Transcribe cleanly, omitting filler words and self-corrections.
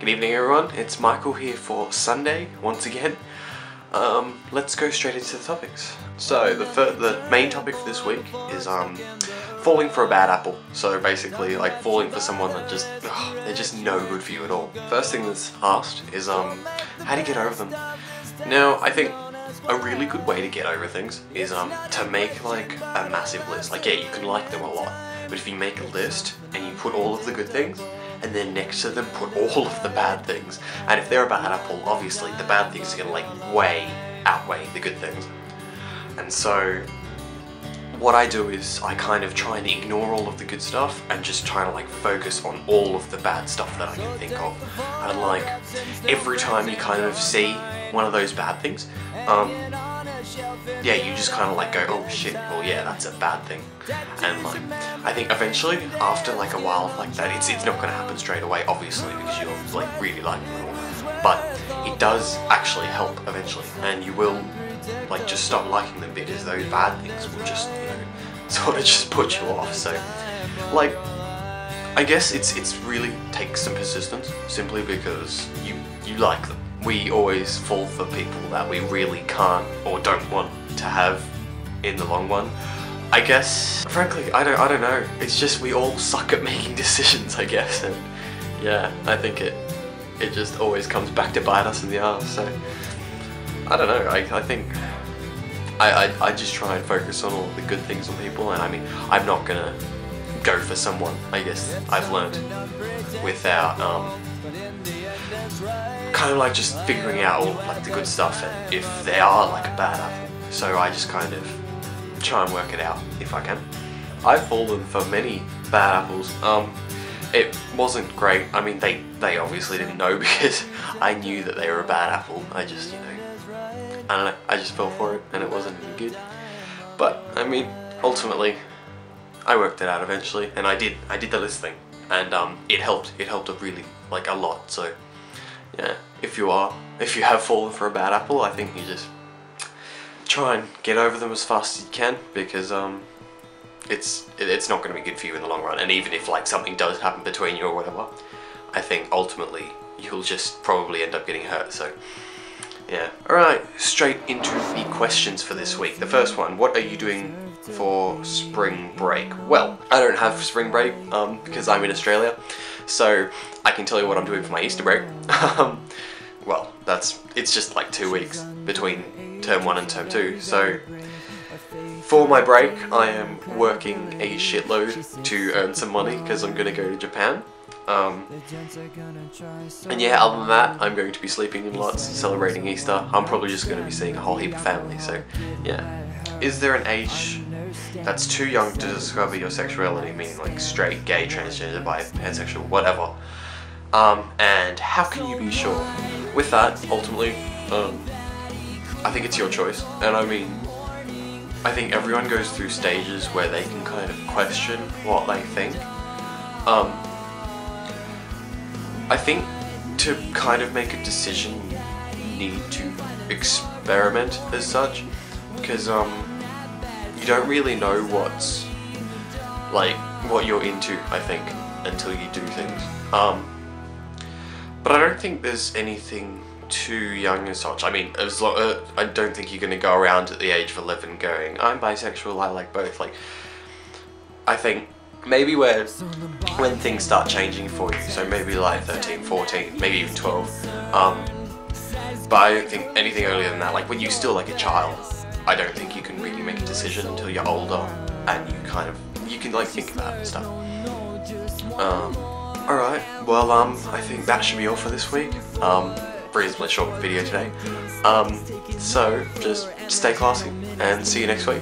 Good evening everyone, it's Michael here for Sunday once again. Let's go straight into the topics. So the main topic for this week is falling for a bad apple. So basically like falling for someone that just, they're just no good for you at all. First thing that's asked is how do you get over them? Now I think a really good way to get over things is to make like a massive list. Like yeah, you can like them a lot, but if you make a list and you put all of the good things and then next to them put all of the bad things, and if they're a bad apple, obviously the bad things are going to like way outweigh the good things. And so what I do is I kind of try and ignore all of the good stuff and just try to like focus on all of the bad stuff that I can think of. And like every time you kind of see one of those bad things, yeah, you just kind of like go, oh shit, well yeah, that's a bad thing. And like, I think eventually, after like a while like that, it's not going to happen straight away, obviously, because you're like really liking them all. But it does actually help eventually, and you will like just stop liking them because those bad things will just, you know, sort of just put you off. So like, I guess it's really takes some persistence, simply because you like them. We always fall for people that we really can't or don't want to have in the long run. I guess, frankly, I don't know. It's just we all suck at making decisions, I guess, and yeah, I think it just always comes back to bite us in the arse. So I don't know. I think I just try and focus on all the good things on people, and I mean, I'm not gonna go for someone, I guess I've learned, without kind of like just figuring out all like the good stuff and if they are like a bad apple. So I just kind of try and work it out if I can. I've fallen for many bad apples. It wasn't great. I mean, they obviously didn't know because I knew that they were a bad apple. I just, you know, I don't know, I just fell for it and it wasn't any good. But I mean, ultimately I worked it out eventually, and I did the list thing, and it helped really like a lot. So yeah, if you have fallen for a bad apple, I think you just try and get over them as fast as you can, because it's not going to be good for you in the long run. And even if like something does happen between you or whatever, I think ultimately you'll just probably end up getting hurt. So yeah. Alright, straight into the questions for this week. The first one, what are you doing for spring break? Well, I don't have spring break because I'm in Australia, so I can tell you what I'm doing for my Easter break. Well, it's just like 2 weeks between term 1 and term 2, so for my break I am working a shitload to earn some money because I'm going to go to Japan. And yeah, other than that, I'm going to be sleeping in lots, celebrating Easter. I'm probably just going to be seeing a whole heap of family, so yeah. Is there an age that's too young to discover your sexuality, meaning like straight, gay, transgender, bi, pansexual, whatever? And how can you be sure? With that, ultimately, I think it's your choice, and I mean, I think everyone goes through stages where they can kind of question what they think. I think to kind of make a decision, you need to experiment as such, because you don't really know what's like what you're into, I think, until you do things. But I don't think there's anything too young as such. I mean, as long, I don't think you're going to go around at the age of 11 going, I'm bisexual, I like both. Like, I think maybe when things start changing for you, so maybe like 13, 14, maybe even 12, but I don't think anything earlier than that, like when you're still like a child, I don't think you can really make a decision until you're older and you can like think about it and stuff. Alright, well I think that should be all for this week. Reasonably short video today. So just stay classy and see you next week.